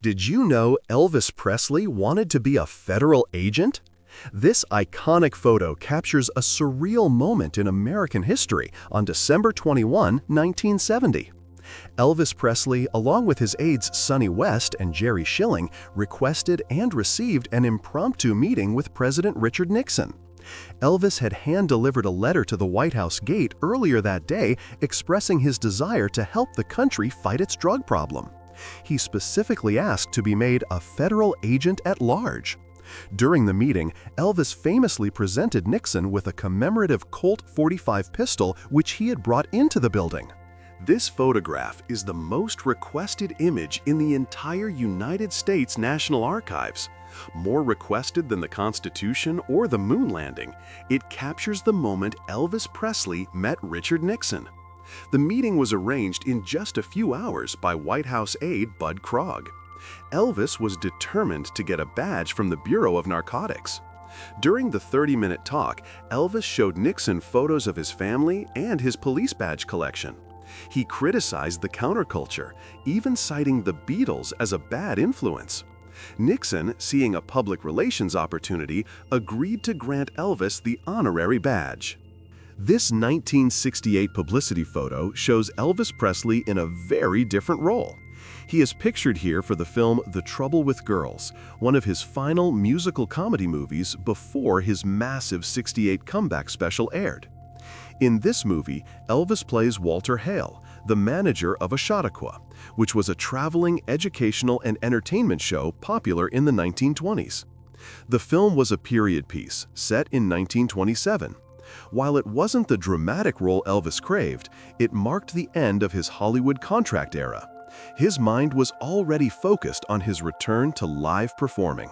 Did you know Elvis Presley wanted to be a federal agent? This iconic photo captures a surreal moment in American history on December 21, 1970. Elvis Presley, along with his aides Sonny West and Jerry Schilling, requested and received an impromptu meeting with President Richard Nixon. Elvis had hand-delivered a letter to the White House gate earlier that day expressing his desire to help the country fight its drug problem. He specifically asked to be made a federal agent at large. During the meeting, Elvis famously presented Nixon with a commemorative Colt .45 pistol which he had brought into the building. This photograph is the most requested image in the entire United States National Archives. More requested than the Constitution or the moon landing, it captures the moment Elvis Presley met Richard Nixon. The meeting was arranged in just a few hours by White House aide Bud Krogh. Elvis was determined to get a badge from the Bureau of Narcotics. During the 30-minute talk, Elvis showed Nixon photos of his family and his police badge collection. He criticized the counterculture, even citing the Beatles as a bad influence. Nixon, seeing a public relations opportunity, agreed to grant Elvis the honorary badge. This 1968 publicity photo shows Elvis Presley in a very different role. He is pictured here for the film The Trouble with Girls, one of his final musical comedy movies before his massive '68 comeback special aired. In this movie, Elvis plays Walter Hale, the manager of a Chautauqua, which was a traveling educational and entertainment show popular in the 1920s. The film was a period piece, set in 1927. While it wasn't the dramatic role Elvis craved, it marked the end of his Hollywood contract era. His mind was already focused on his return to live performing.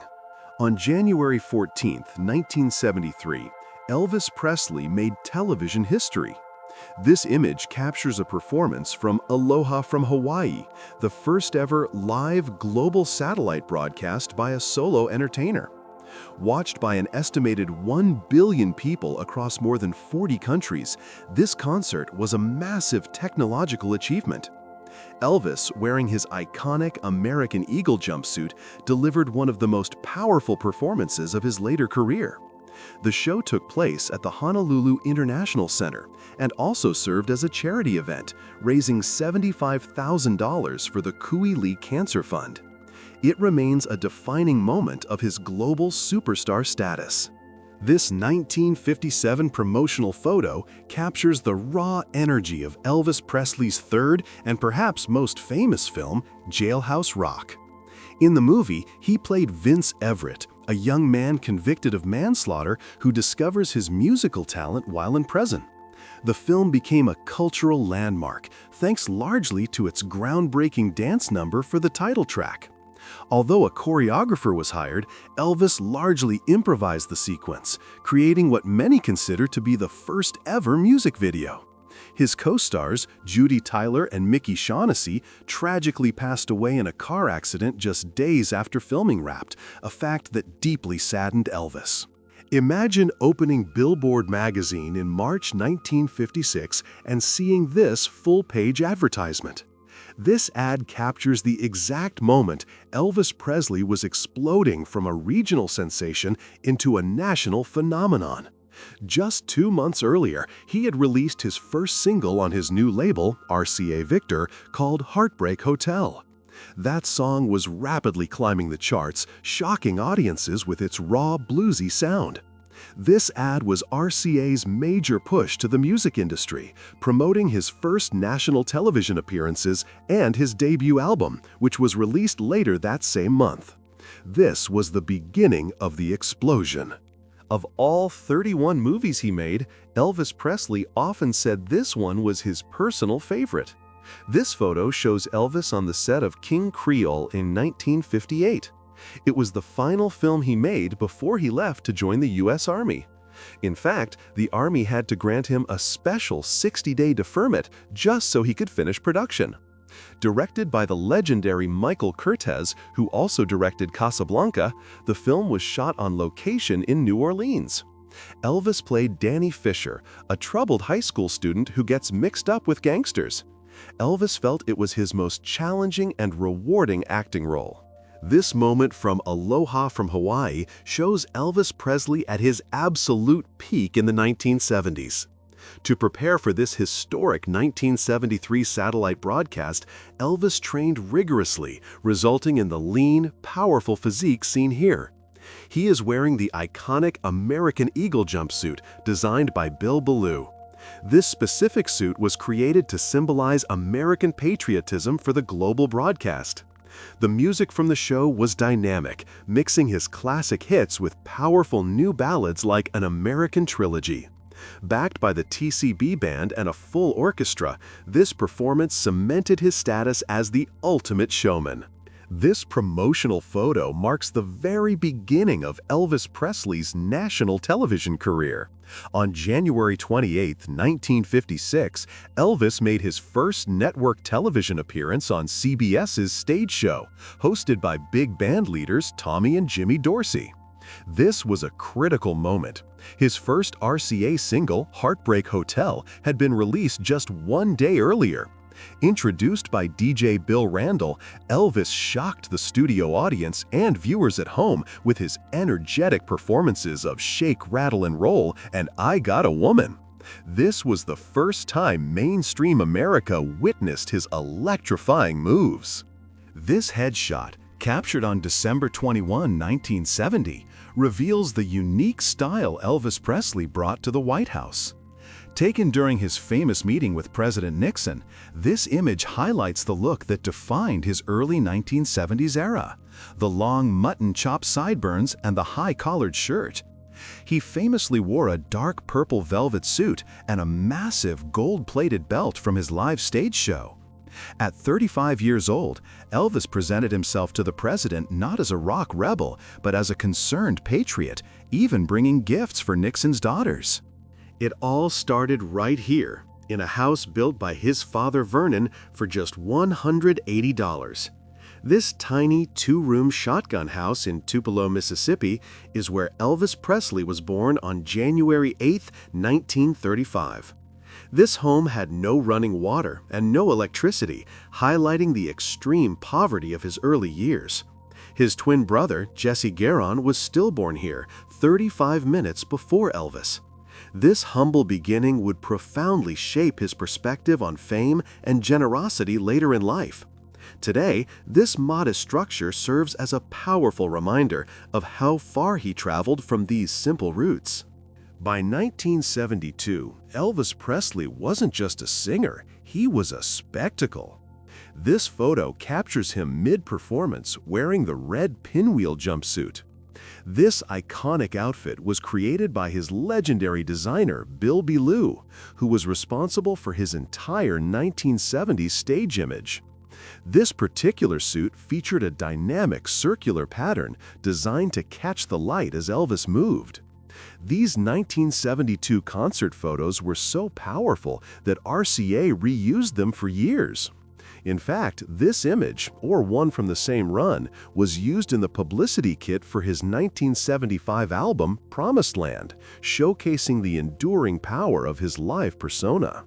On January 14, 1973, Elvis Presley made television history. This image captures a performance from Aloha from Hawaii, the first ever live global satellite broadcast by a solo entertainer. Watched by an estimated 1 billion people across more than 40 countries, this concert was a massive technological achievement. Elvis, wearing his iconic American Eagle jumpsuit, delivered one of the most powerful performances of his later career. The show took place at the Honolulu International Center and also served as a charity event, raising $75,000 for the Kui Lee Cancer Fund. It remains a defining moment of his global superstar status. This 1957 promotional photo captures the raw energy of Elvis Presley's third and perhaps most famous film, Jailhouse Rock. In the movie, he played Vince Everett, a young man convicted of manslaughter who discovers his musical talent while in prison. The film became a cultural landmark, thanks largely to its groundbreaking dance number for the title track. Although a choreographer was hired, Elvis largely improvised the sequence, creating what many consider to be the first ever music video. His co-stars, Judy Tyler and Mickey Shaughnessy, tragically passed away in a car accident just days after filming wrapped, a fact that deeply saddened Elvis. Imagine opening Billboard magazine in March 1956 and seeing this full-page advertisement. This ad captures the exact moment Elvis Presley was exploding from a regional sensation into a national phenomenon. Just 2 months earlier, he had released his first single on his new label, RCA Victor, called Heartbreak Hotel. That song was rapidly climbing the charts, shocking audiences with its raw, bluesy sound. This ad was RCA's major push to the music industry, promoting his first national television appearances and his debut album, which was released later that same month. This was the beginning of the explosion. Of all 31 movies he made, Elvis Presley often said this one was his personal favorite. This photo shows Elvis on the set of King Creole in 1958. It was the final film he made before he left to join the U.S. Army. In fact, the Army had to grant him a special 60-day deferment just so he could finish production. Directed by the legendary Michael Curtiz, who also directed Casablanca, the film was shot on location in New Orleans. Elvis played Danny Fisher, a troubled high school student who gets mixed up with gangsters. Elvis felt it was his most challenging and rewarding acting role. This moment from Aloha from Hawaii shows Elvis Presley at his absolute peak in the 1970s. To prepare for this historic 1973 satellite broadcast, Elvis trained rigorously, resulting in the lean, powerful physique seen here. He is wearing the iconic American Eagle jumpsuit designed by Bill Ballou. This specific suit was created to symbolize American patriotism for the global broadcast. The music from the show was dynamic, mixing his classic hits with powerful new ballads like An American Trilogy. Backed by the TCB Band and a full orchestra, this performance cemented his status as the ultimate showman. This promotional photo marks the very beginning of Elvis Presley's national television career. On January 28, 1956, Elvis made his first network television appearance on CBS's Stage Show, hosted by big band leaders Tommy and Jimmy Dorsey. This was a critical moment. His first RCA single, Heartbreak Hotel, had been released just one day earlier. Introduced by DJ Bill Randall, Elvis shocked the studio audience and viewers at home with his energetic performances of Shake, Rattle, and Roll and I Got a Woman. This was the first time mainstream America witnessed his electrifying moves. This headshot, captured on December 21, 1970, reveals the unique style Elvis Presley brought to the White House. Taken during his famous meeting with President Nixon, this image highlights the look that defined his early 1970s era: the long mutton chop sideburns and the high-collared shirt. He famously wore a dark purple velvet suit and a massive gold-plated belt from his live stage show. At 35 years old, Elvis presented himself to the president not as a rock rebel, but as a concerned patriot, even bringing gifts for Nixon's daughters. It all started right here, in a house built by his father Vernon for just $180. This tiny two-room shotgun house in Tupelo, Mississippi, is where Elvis Presley was born on January 8, 1935. This home had no running water and no electricity, highlighting the extreme poverty of his early years. His twin brother, Jesse Garon, was stillborn here 35 minutes before Elvis. This humble beginning would profoundly shape his perspective on fame and generosity later in life. Today, this modest structure serves as a powerful reminder of how far he traveled from these simple roots. By 1972, Elvis Presley wasn't just a singer, he was a spectacle. This photo captures him mid-performance wearing the red pinwheel jumpsuit. This iconic outfit was created by his legendary designer, Bill Ballou, who was responsible for his entire 1970s stage image. This particular suit featured a dynamic circular pattern designed to catch the light as Elvis moved. These 1972 concert photos were so powerful that RCA reused them for years. In fact, this image, or one from the same run, was used in the publicity kit for his 1975 album, Promised Land, showcasing the enduring power of his live persona.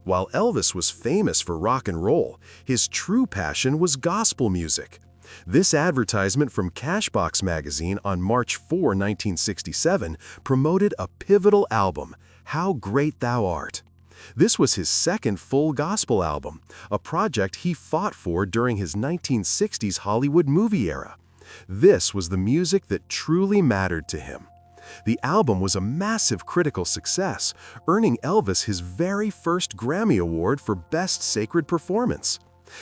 While Elvis was famous for rock and roll, his true passion was gospel music. This advertisement from Cashbox magazine on March 4, 1967, promoted a pivotal album, How Great Thou Art. This was his second full gospel album, a project he fought for during his 1960s Hollywood movie era. This was the music that truly mattered to him. The album was a massive critical success, earning Elvis his very first Grammy Award for Best Sacred Performance.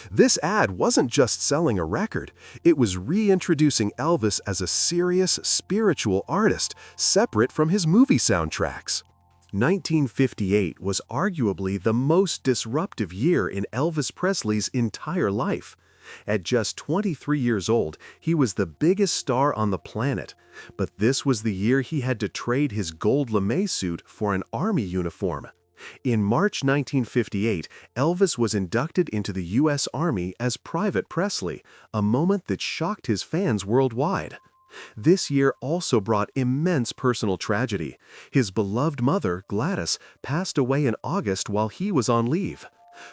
This ad wasn't just selling a record, it was reintroducing Elvis as a serious, spiritual artist, separate from his movie soundtracks. 1958 was arguably the most disruptive year in Elvis Presley's entire life. At just 23 years old, he was the biggest star on the planet, but this was the year he had to trade his gold lame suit for an army uniform. In March 1958, Elvis was inducted into the U.S. Army as Private Presley, a moment that shocked his fans worldwide. This year also brought immense personal tragedy. His beloved mother, Gladys, passed away in August while he was on leave.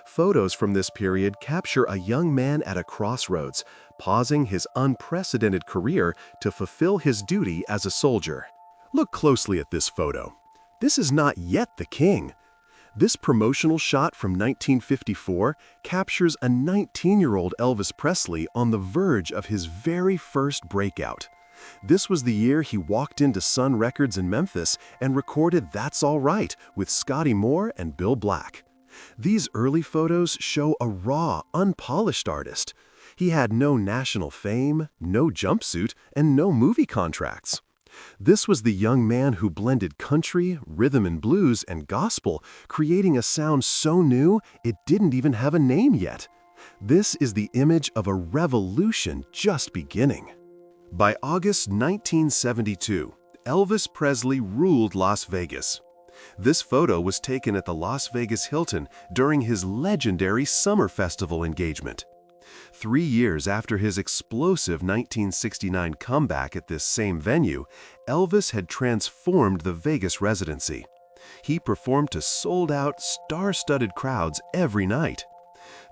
Photos from this period capture a young man at a crossroads, pausing his unprecedented career to fulfill his duty as a soldier. Look closely at this photo. This is not yet the king. This promotional shot from 1954 captures a 19-year-old Elvis Presley on the verge of his very first breakout. This was the year he walked into Sun Records in Memphis and recorded That's All Right with Scotty Moore and Bill Black. These early photos show a raw, unpolished artist. He had no national fame, no jumpsuit, and no movie contracts. This was the young man who blended country, rhythm and blues, and gospel, creating a sound so new it didn't even have a name yet. This is the image of a revolution just beginning. By August 1972, Elvis Presley ruled Las Vegas. This photo was taken at the Las Vegas Hilton during his legendary Summer Festival engagement. 3 years after his explosive 1969 comeback at this same venue, Elvis had transformed the Vegas residency. He performed to sold-out, star-studded crowds every night.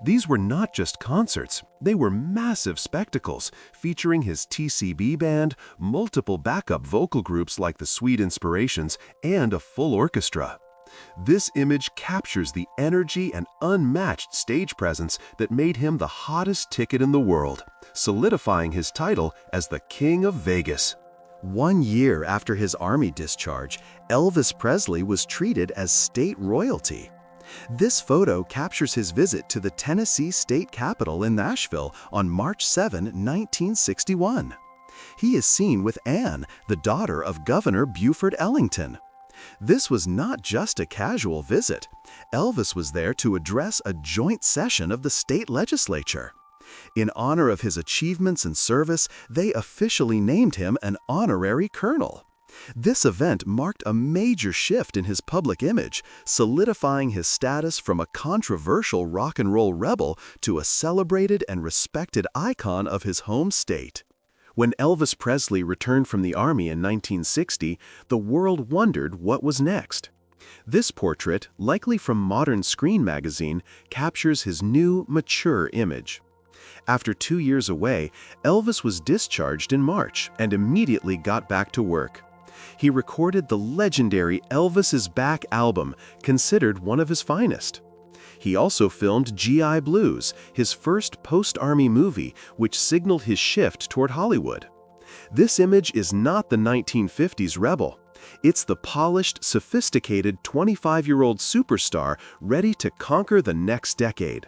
These were not just concerts, they were massive spectacles featuring his TCB band, multiple backup vocal groups like the Sweet Inspirations, and a full orchestra. This image captures the energy and unmatched stage presence that made him the hottest ticket in the world, solidifying his title as the King of Vegas. 1 year after his Army discharge, Elvis Presley was treated as state royalty. This photo captures his visit to the Tennessee State Capitol in Nashville on March 7, 1961. He is seen with Anne, the daughter of Governor Buford Ellington. This was not just a casual visit. Elvis was there to address a joint session of the state legislature. In honor of his achievements and service, they officially named him an honorary colonel. This event marked a major shift in his public image, solidifying his status from a controversial rock and roll rebel to a celebrated and respected icon of his home state. When Elvis Presley returned from the Army in 1960, the world wondered what was next. This portrait, likely from Modern Screen magazine, captures his new, mature image. After 2 years away, Elvis was discharged in March and immediately got back to work. He recorded the legendary Elvis Is Back album, considered one of his finest. He also filmed G.I. Blues, his first post-Army movie, which signaled his shift toward Hollywood. This image is not the 1950s rebel. It's the polished, sophisticated 25-year-old superstar ready to conquer the next decade.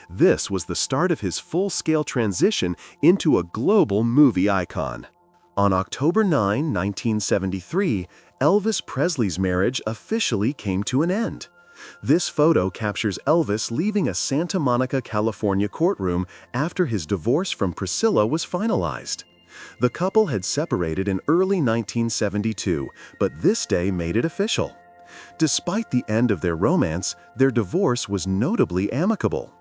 This was the start of his full-scale transition into a global movie icon. On October 9, 1973, Elvis Presley's marriage officially came to an end. This photo captures Elvis leaving a Santa Monica, California courtroom after his divorce from Priscilla was finalized. The couple had separated in early 1972, but this day made it official. Despite the end of their romance, their divorce was notably amicable.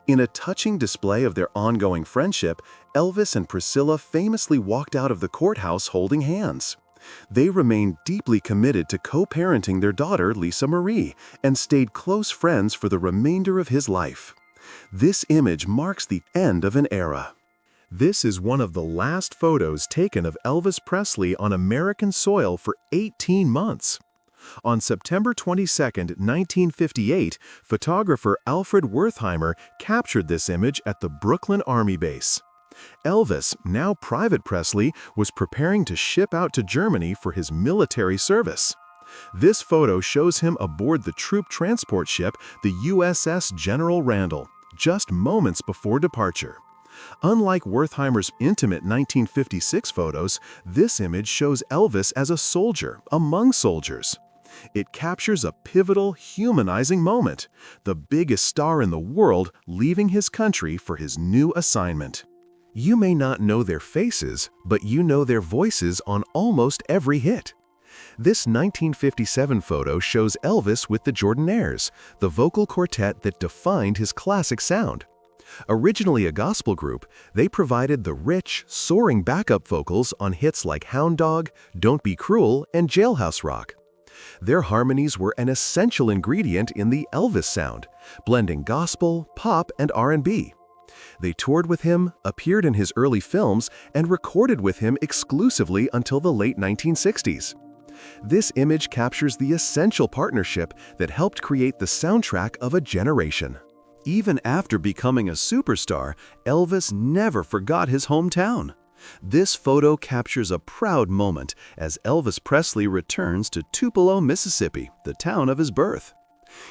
In a touching display of their ongoing friendship, Elvis and Priscilla famously walked out of the courthouse holding hands. They remained deeply committed to co-parenting their daughter, Lisa Marie, and stayed close friends for the remainder of his life. This image marks the end of an era. This is one of the last photos taken of Elvis Presley on American soil for 18 months. On September 22, 1958, photographer Alfred Wertheimer captured this image at the Brooklyn Army base. Elvis, now Private Presley, was preparing to ship out to Germany for his military service. This photo shows him aboard the troop transport ship, the USS General Randall, just moments before departure. Unlike Wertheimer's intimate 1956 photos, this image shows Elvis as a soldier among soldiers. It captures a pivotal, humanizing moment, the biggest star in the world leaving his country for his new assignment. You may not know their faces, but you know their voices on almost every hit. This 1957 photo shows Elvis with the Jordanaires, the vocal quartet that defined his classic sound. Originally a gospel group, they provided the rich, soaring backup vocals on hits like Hound Dog, Don't Be Cruel, and Jailhouse Rock. Their harmonies were an essential ingredient in the Elvis sound, blending gospel, pop, and R&B. They toured with him, appeared in his early films, and recorded with him exclusively until the late 1960s. This image captures the essential partnership that helped create the soundtrack of a generation. Even after becoming a superstar, Elvis never forgot his hometown. This photo captures a proud moment as Elvis Presley returns to Tupelo, Mississippi, the town of his birth.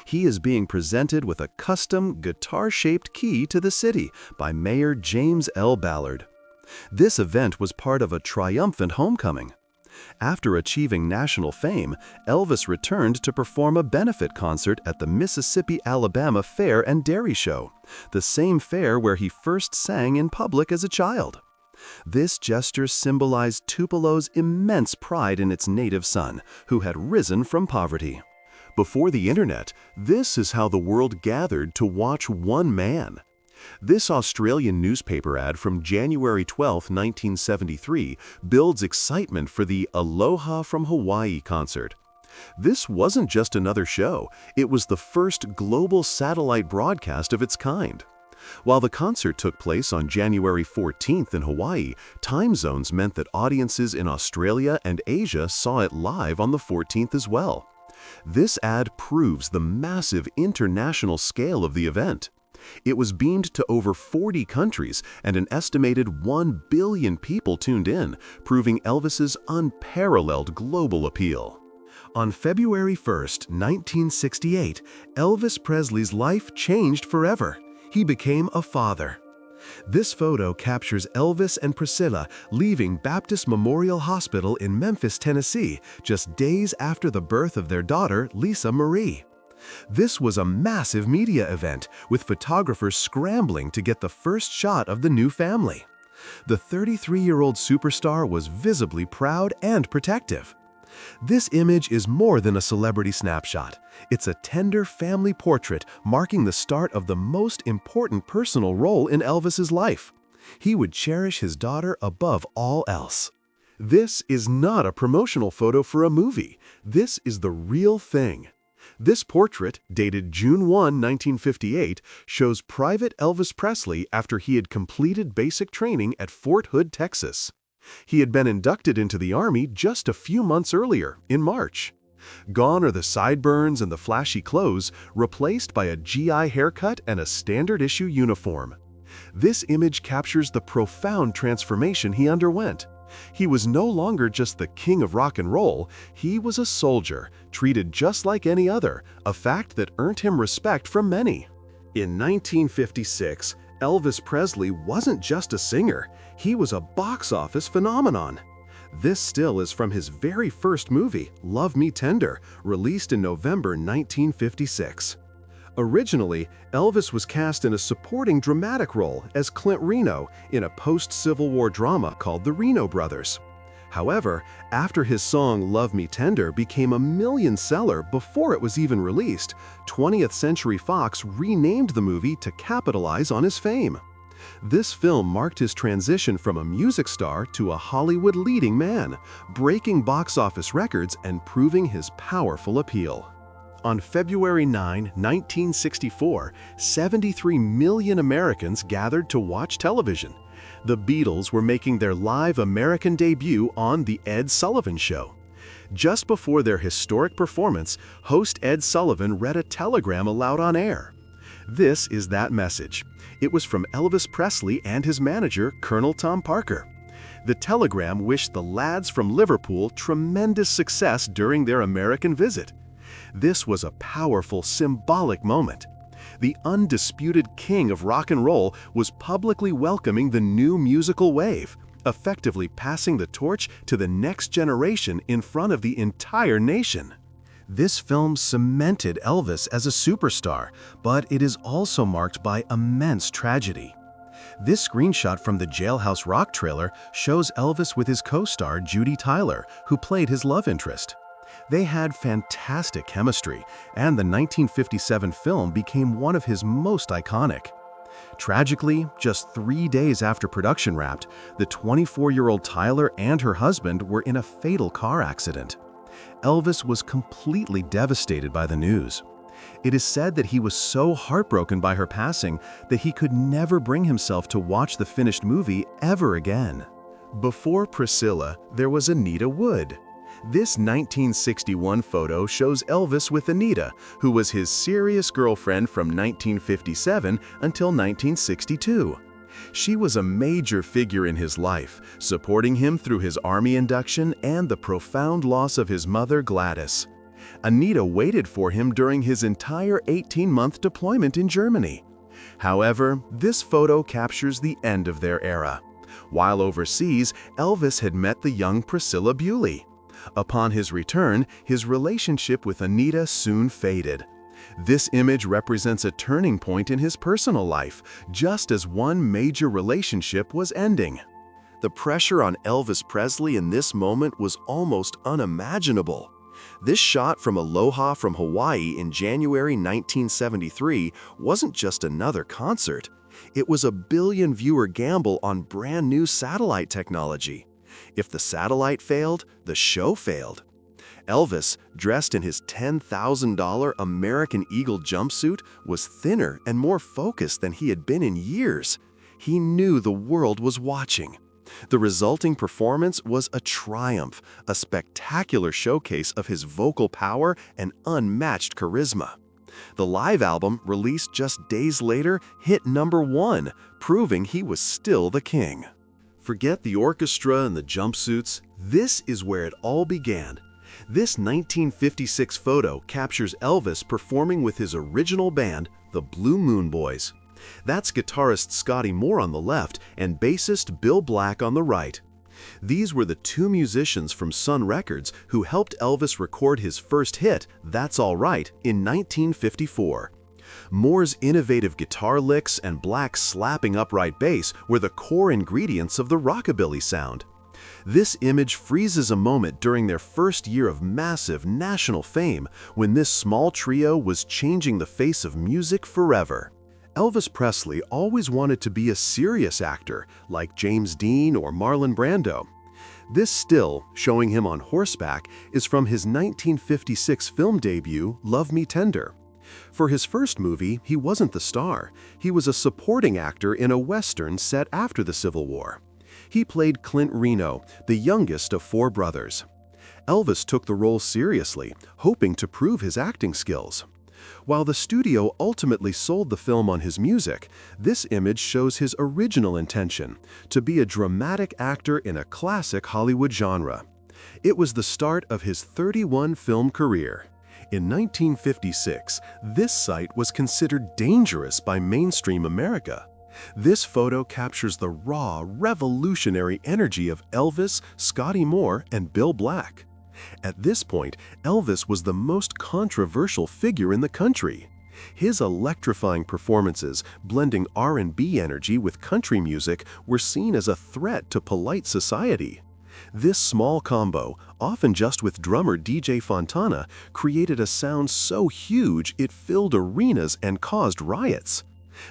He is being presented with a custom guitar-shaped key to the city by Mayor James L. Ballard. This event was part of a triumphant homecoming. After achieving national fame, Elvis returned to perform a benefit concert at the Mississippi-Alabama Fair and Dairy Show, the same fair where he first sang in public as a child. This gesture symbolized Tupelo's immense pride in its native son, who had risen from poverty. Before the internet, this is how the world gathered to watch one man. This Australian newspaper ad from January 12, 1973, builds excitement for the Aloha from Hawaii concert. This wasn't just another show, it was the first global satellite broadcast of its kind. While the concert took place on January 14th in Hawaii, time zones meant that audiences in Australia and Asia saw it live on the 14th as well. This ad proves the massive international scale of the event. It was beamed to over 40 countries, and an estimated 1 billion people tuned in, proving Elvis's unparalleled global appeal. On February 1, 1968, Elvis Presley's life changed forever. He became a father. This photo captures Elvis and Priscilla leaving Baptist Memorial Hospital in Memphis, Tennessee, just days after the birth of their daughter, Lisa Marie. This was a massive media event, with photographers scrambling to get the first shot of the new family. The 33-year-old superstar was visibly proud and protective. This image is more than a celebrity snapshot. It's a tender family portrait marking the start of the most important personal role in Elvis's life. He would cherish his daughter above all else. This is not a promotional photo for a movie. This is the real thing. This portrait, dated June 1, 1958, shows Private Elvis Presley after he had completed basic training at Fort Hood, Texas. He had been inducted into the Army just a few months earlier, in March. Gone are the sideburns and the flashy clothes, replaced by a GI haircut and a standard-issue uniform. This image captures the profound transformation he underwent. He was no longer just the king of rock and roll, he was a soldier, treated just like any other, a fact that earned him respect from many. In 1956, Elvis Presley wasn't just a singer, he was a box office phenomenon. This still is from his very first movie, Love Me Tender, released in November 1956. Originally, Elvis was cast in a supporting dramatic role as Clint Reno in a post-Civil War drama called The Reno Brothers. However, after his song Love Me Tender became a million seller before it was even released, 20th Century Fox renamed the movie to capitalize on his fame. This film marked his transition from a music star to a Hollywood leading man, breaking box office records and proving his powerful appeal. On February 9, 1964, 73 million Americans gathered to watch television. The Beatles were making their live American debut on The Ed Sullivan Show. Just before their historic performance, host Ed Sullivan read a telegram aloud on air. This is that message. It was from Elvis Presley and his manager, Colonel Tom Parker. The telegram wished the lads from Liverpool tremendous success during their American visit. This was a powerful, symbolic moment. The undisputed king of rock and roll was publicly welcoming the new musical wave, effectively passing the torch to the next generation in front of the entire nation. This film cemented Elvis as a superstar, but it is also marked by immense tragedy. This screenshot from the Jailhouse Rock trailer shows Elvis with his co-star Judy Tyler, who played his love interest. They had fantastic chemistry, and the 1957 film became one of his most iconic. Tragically, just 3 days after production wrapped, the 24-year-old Tyler and her husband were in a fatal car accident. Elvis was completely devastated by the news. It is said that he was so heartbroken by her passing that he could never bring himself to watch the finished movie ever again. Before Priscilla, there was Anita Wood. This 1961 photo shows Elvis with Anita, who was his serious girlfriend from 1957 until 1962. She was a major figure in his life, supporting him through his Army induction and the profound loss of his mother, Gladys. Anita waited for him during his entire 18-month deployment in Germany. However, this photo captures the end of their era. While overseas, Elvis had met the young Priscilla Bewley. Upon his return, his relationship with Anita soon faded. This image represents a turning point in his personal life, just as one major relationship was ending. The pressure on Elvis Presley in this moment was almost unimaginable. This shot from Aloha from Hawaii in January 1973 wasn't just another concert. It was a billion-viewer gamble on brand-new satellite technology. If the satellite failed, the show failed. Elvis, dressed in his $10,000 American Eagle jumpsuit, was thinner and more focused than he had been in years. He knew the world was watching. The resulting performance was a triumph, a spectacular showcase of his vocal power and unmatched charisma. The live album, released just days later, hit #1, proving he was still the king. Forget the orchestra and the jumpsuits. This is where it all began. This 1956 photo captures Elvis performing with his original band, the Blue Moon Boys. That's guitarist Scotty Moore on the left and bassist Bill Black on the right. These were the two musicians from Sun Records who helped Elvis record his first hit, That's All Right, in 1954. Moore's innovative guitar licks and Black's slapping upright bass were the core ingredients of the rockabilly sound. This image freezes a moment during their first year of massive national fame, when this small trio was changing the face of music forever. Elvis Presley always wanted to be a serious actor, like James Dean or Marlon Brando. This still, showing him on horseback, is from his 1956 film debut, Love Me Tender. For his first movie, he wasn't the star. He was a supporting actor in a Western set after the Civil War. He played Clint Reno, the youngest of 4 brothers. Elvis took the role seriously, hoping to prove his acting skills. While the studio ultimately sold the film on his music, this image shows his original intention, to be a dramatic actor in a classic Hollywood genre. It was the start of his 31-film career. In 1956, this sight was considered dangerous by mainstream America. This photo captures the raw, revolutionary energy of Elvis, Scotty Moore, and Bill Black. At this point, Elvis was the most controversial figure in the country. His electrifying performances, blending R&B energy with country music, were seen as a threat to polite society. This small combo, often just with drummer DJ Fontana, created a sound so huge it filled arenas and caused riots.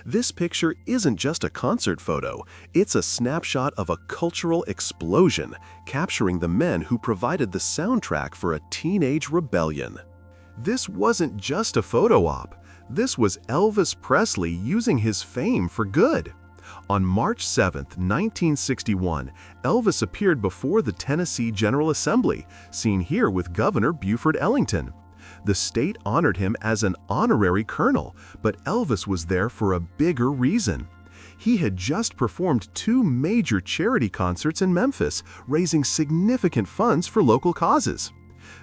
This picture isn't just a concert photo, it's a snapshot of a cultural explosion, capturing the men who provided the soundtrack for a teenage rebellion. This wasn't just a photo op. This was Elvis Presley using his fame for good. On March 7, 1961, Elvis appeared before the Tennessee General Assembly, seen here with Governor Buford Ellington. The state honored him as an honorary colonel, but Elvis was there for a bigger reason. He had just performed 2 major charity concerts in Memphis, raising significant funds for local causes.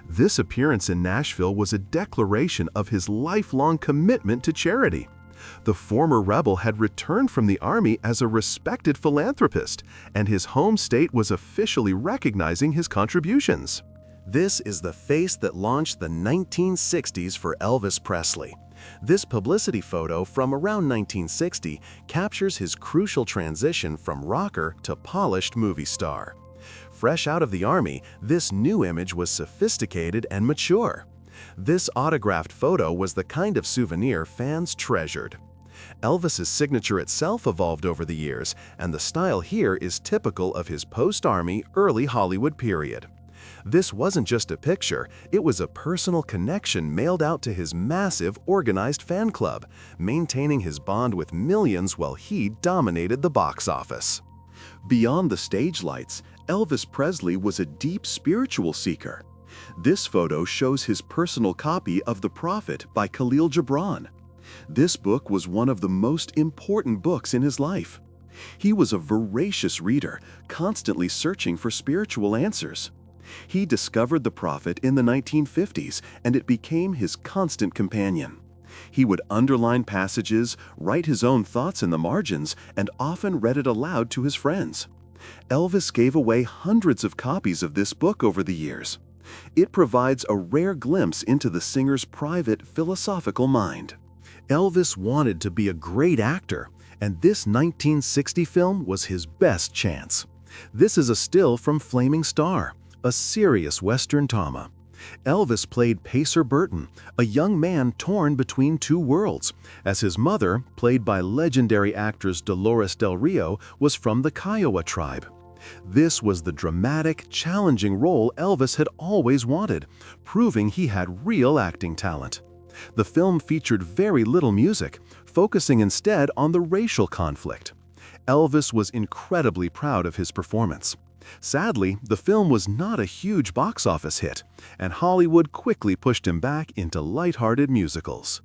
This appearance in Nashville was a declaration of his lifelong commitment to charity. The former rebel had returned from the Army as a respected philanthropist, and his home state was officially recognizing his contributions. This is the face that launched the 1960s for Elvis Presley. This publicity photo from around 1960 captures his crucial transition from rocker to polished movie star. Fresh out of the Army, this new image was sophisticated and mature. This autographed photo was the kind of souvenir fans treasured. Elvis's signature itself evolved over the years, and the style here is typical of his post-Army, early Hollywood period. This wasn't just a picture, it was a personal connection mailed out to his massive, organized fan club, maintaining his bond with millions while he dominated the box office. Beyond the stage lights, Elvis Presley was a deep spiritual seeker. This photo shows his personal copy of The Prophet by Khalil Gibran. This book was one of the most important books in his life. He was a voracious reader, constantly searching for spiritual answers. He discovered The Prophet in the 1950s, and it became his constant companion. He would underline passages, write his own thoughts in the margins, and often read it aloud to his friends. Elvis gave away hundreds of copies of this book over the years. It provides a rare glimpse into the singer's private, philosophical mind. Elvis wanted to be a great actor, and this 1960 film was his best chance. This is a still from Flaming Star, a serious Western drama. Elvis played Pacer Burton, a young man torn between two worlds, as his mother, played by legendary actress Dolores Del Rio, was from the Kiowa tribe. This was the dramatic, challenging role Elvis had always wanted, proving he had real acting talent. The film featured very little music, focusing instead on the racial conflict. Elvis was incredibly proud of his performance. Sadly, the film was not a huge box office hit, and Hollywood quickly pushed him back into lighthearted musicals.